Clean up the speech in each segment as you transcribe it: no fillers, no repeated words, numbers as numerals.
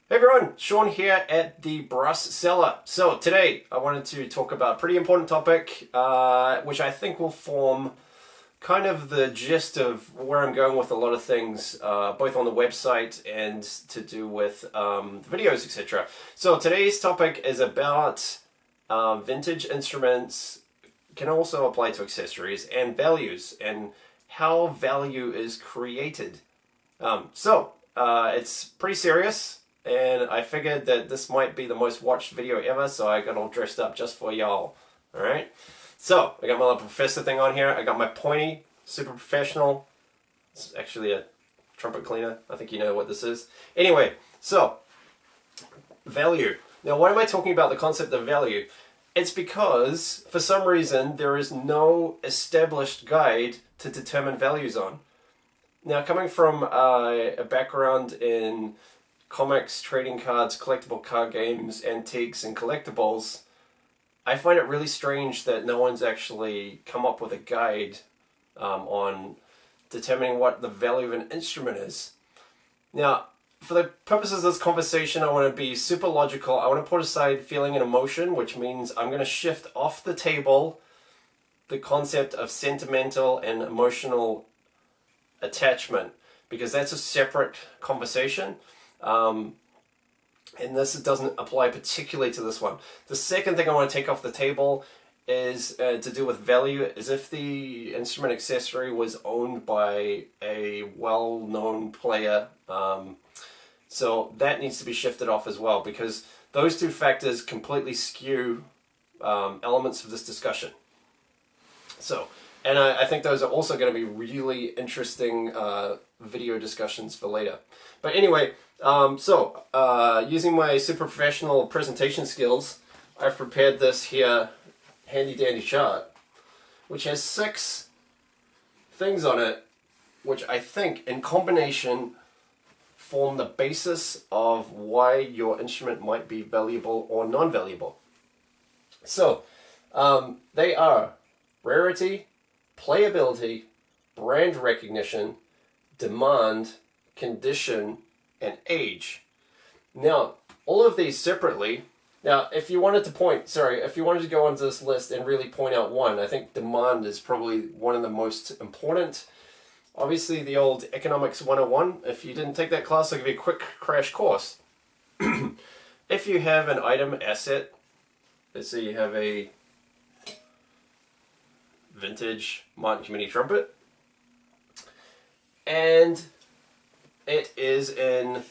Hey everyone, Sean here at the Brass Cellar. So today I wanted to talk about a pretty important topic, which I think will form kind of the gist of where I'm going with a lot of things, both on the website and to do with videos, etc. So today's topic is about vintage instruments, can also apply to accessories, and values, and how value is created. It's pretty serious. And I figured that this might be the most watched video ever, so I got all dressed up just for y'all. Alright? So, I got my little professor thing on here. I got my pointy, super professional. It's actually a trumpet cleaner. I think you know what this is. Anyway, so, value. Now, why am I talking about the concept of value? It's because, for some reason, there is no established guide to determine values on. Now, coming from a background in comics, trading cards, collectible card games, antiques, and collectibles, I find it really strange that no one's actually come up with a guide on determining what the value of an instrument is. Now, for the purposes of this conversation, I want to be super logical. I want to put aside feeling and emotion, which means I'm going to shift off the table the concept of sentimental and emotional attachment, because that's a separate conversation. And this doesn't apply particularly to this one. The second thing I want to take off the table is to do with value, is if the instrument accessory was owned by a well-known player. So that needs to be shifted off as well, because those two factors completely skew elements of this discussion. So, and I think those are also going to be really interesting video discussions for later. But anyway, using my super professional presentation skills, I've prepared this here handy dandy chart, which has 6 things on it, which I think in combination form the basis of why your instrument might be valuable or non-valuable. So, they are rarity, playability, brand recognition, demand, condition, and age. Now, all of these separately, now if you wanted to go onto this list and really point out one, I think demand is probably one of the most important. Obviously the old Economics 101, if you didn't take that class, I'll give you a quick crash course. If you have an item asset, let's say you have a vintage Martin Community trumpet, and it is in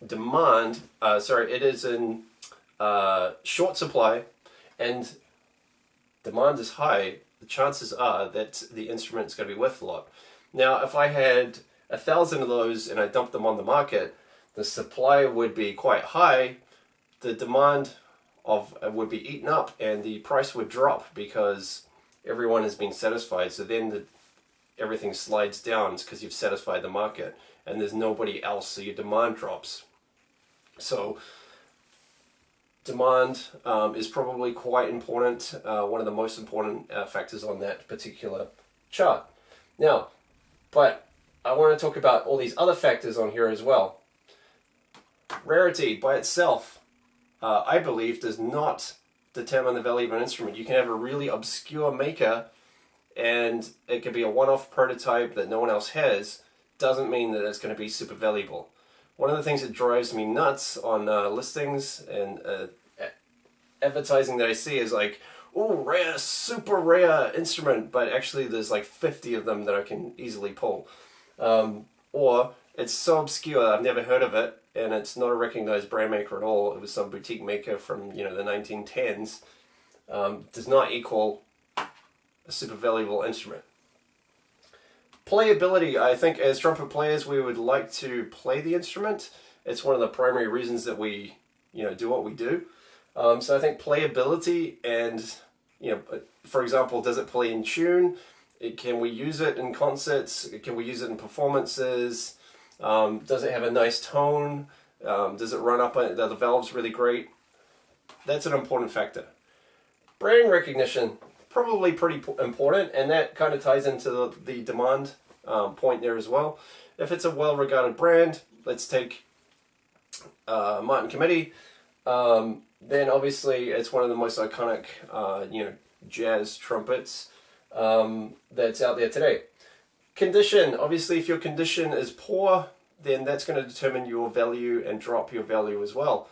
demand, it is in short supply, and demand is high, the chances are that the instrument's going to be worth a lot. Now, if I had 1,000 of those and I dumped them on the market, the supply would be quite high, the demand would be eaten up, and the price would drop because everyone has been satisfied. So then everything slides down because you've satisfied the market and there's nobody else, so your demand drops. So demand is probably quite important, one of the most important factors on that particular chart. Now, but I want to talk about all these other factors on here as well. Rarity by itself, I believe, does not determine the value of an instrument. You can have a really obscure maker and it could be a one-off prototype that no one else has, doesn't mean that it's going to be super valuable. One of the things that drives me nuts on listings and advertising that I see is like, oh, rare, super rare instrument, but actually there's like 50 of them that I can easily pull. Or it's so obscure, I've never heard of it, and it's not a recognized brand maker at all. It was some boutique maker from the 1910s. Does not equal a super valuable instrument. Playability, I think as trumpet players we would like to play the instrument. It's one of the primary reasons that we do what we do. So I think playability and, for example, does it play in tune? Can we use it in concerts? Can we use it in performances? Does it have a nice tone? Does it run up? Are the valves really great? That's an important factor. Brand recognition, probably pretty important, and that kind of ties into the demand point there as well. If it's a well-regarded brand, let's take Martin Committee, then obviously it's one of the most iconic, jazz trumpets that's out there today. Condition, obviously if your condition is poor, then that's going to determine your value and drop your value as well.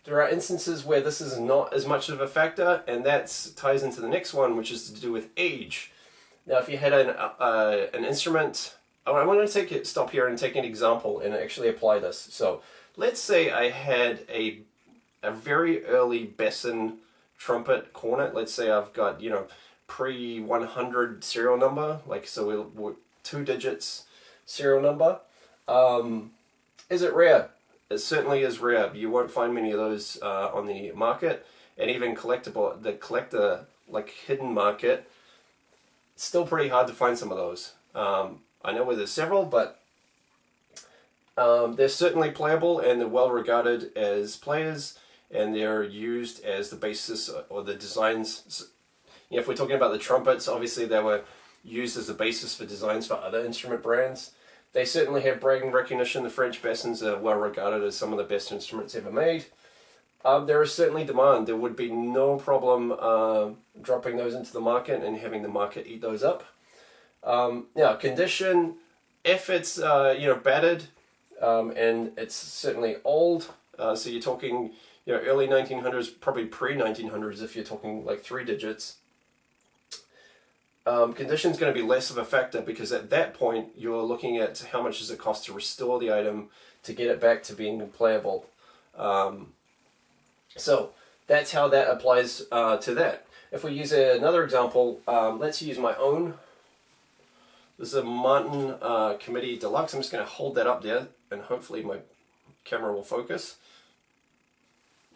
There are instances where this is not as much of a factor, and that ties into the next one, which is to do with age. Now, if you had an instrument, I want to stop here and take an example and actually apply this. So, let's say I had a very early Besson trumpet cornet. Let's say I've got pre-100 serial number, so we're 2 digits serial number. Is it rare? It certainly is rare. You won't find many of those on the market, and even the collector hidden market, still pretty hard to find some of those. I know where there's several, but they're certainly playable, and they're well regarded as players, and they're used as the basis or the designs. If we're talking about the trumpets, obviously they were used as the basis for designs for other instrument brands. They certainly have brand recognition. The French Bessons are well regarded as some of the best instruments ever made. There is certainly demand. There would be no problem dropping those into the market and having the market eat those up. Now, condition, if it's battered and it's certainly old, so you're talking early 1900s, probably pre-1900s if you're talking 3 digits. Condition's going to be less of a factor, because at that point you're looking at how much does it cost to restore the item to get it back to being playable. So that's how that applies to that. If we use another example, let's use my own. This is a Martin Committee Deluxe. I'm just going to hold that up there and hopefully my camera will focus.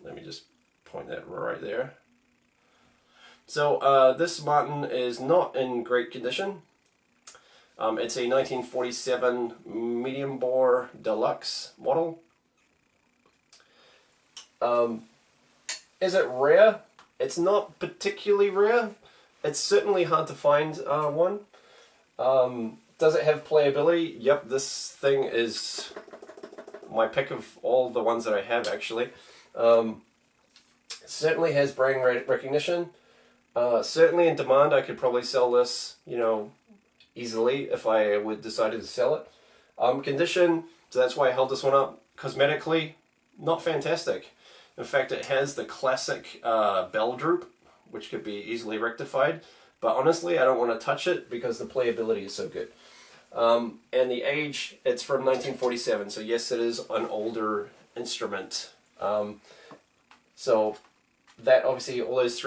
Let me just point that right there. So this Martin is not in great condition. It's a 1947 medium bore deluxe model. Is it rare? It's not particularly rare. It's certainly hard to find one. Does it have playability? Yep, this thing is my pick of all the ones that I have, actually. Certainly has brand recognition. Certainly in demand. I could probably sell this, easily if I would decided to sell it. Condition, so that's why I held this one up. Cosmetically, not fantastic. In fact, it has the classic bell droop, which could be easily rectified. But honestly, I don't want to touch it because the playability is so good. And the age, it's from 1947, so yes, it is an older instrument. So that obviously, all those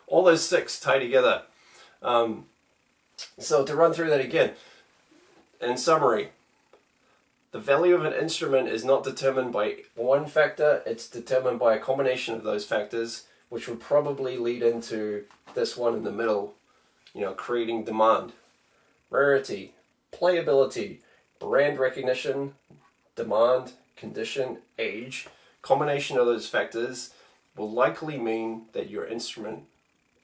all those 6 tie together. So to run through that again, in summary, the value of an instrument is not determined by one factor, it's determined by a combination of those factors, which would probably lead into this one in the middle, creating demand, rarity, playability, brand recognition, demand, condition, age. Combination of those factors will likely mean that your instrument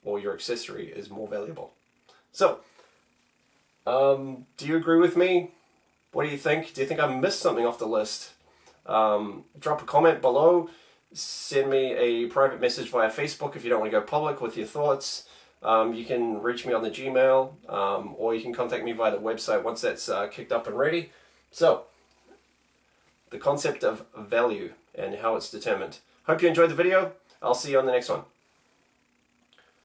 or your accessory is more valuable. So, do you agree with me? What do you think? Do you think I missed something off the list? Drop a comment below. Send me a private message via Facebook if you don't want to go public with your thoughts. You can reach me on the Gmail, or you can contact me via the website once that's kicked up and ready. So, the concept of value and how it's determined. Hope you enjoyed the video. I'll see you on the next one.